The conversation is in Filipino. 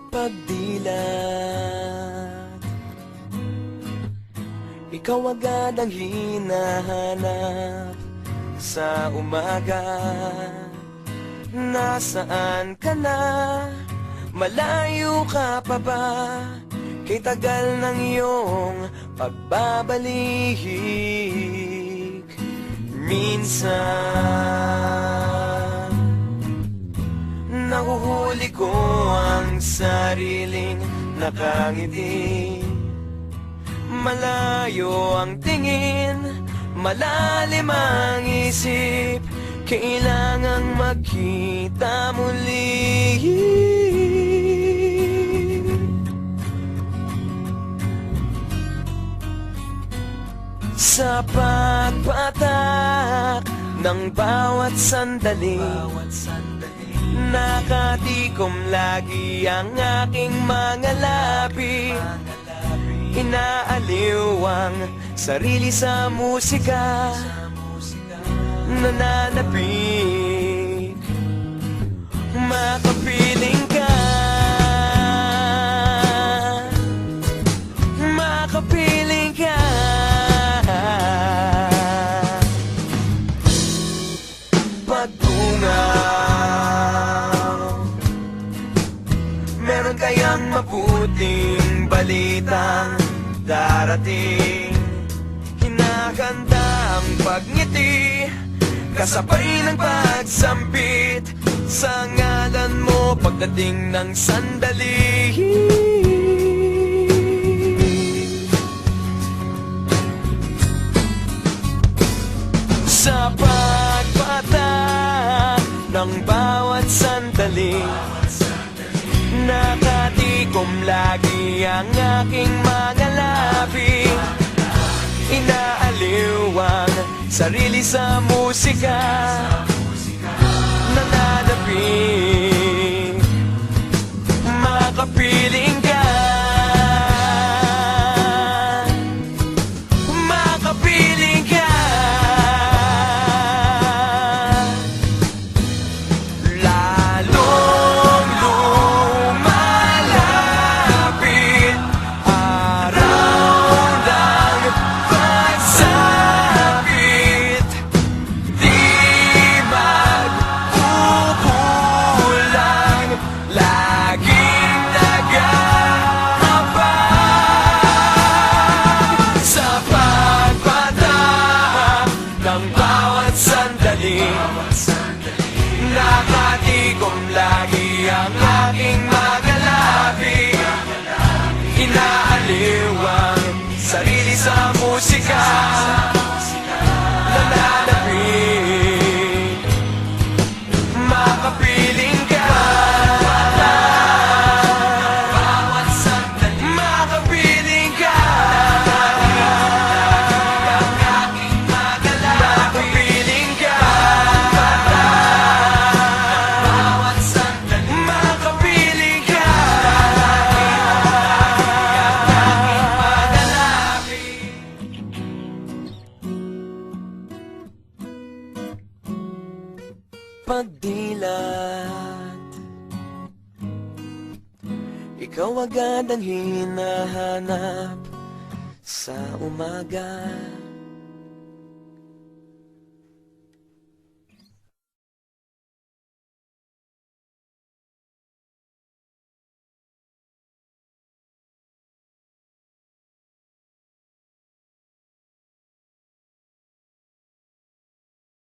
pagdilat. Ikaw agad ang hinahanap sa umaga. Nasaan ka na? Malayo ka pa ba? Kay tagal ng iyong pagbabalik. Minsan nahuhuli ko ang sariling nakangiti. Malayo ang tingin, malalim ang isip. Kailangang magkita muli. Sa pagpatak ng bawat sandali, nakatikom lagi ang aking mga labi. Inaaliw ang sarili sa musika, nananapik, makapiling ka, makapiling ka. Pagtungaw, meron kayang mabuting balitang darating. Hinahanda ang pagngiti, kasabay ng pagsampit sa ngalan mo pagdating ng sandali. Sa pagpatak ng bawat sandali, nakatikom lagi ang aking mga labi. Inaaliw ang sarili sa musika, nananapik, makapiling ka, makapiling ka. Lalong lumalapit araw ng pagsapit, di magkukulang, laging nag-aabang. Sa pagpatak ng bawat sandali, nakatikom lagi ang aking mga labi. Inaaliw ang sarili sa musika, nananapik, makapiling ka, makapiling ka, makapiling ka, makapiling ka. Pagdilat, ikaw agad ang hinahanap sa umaga.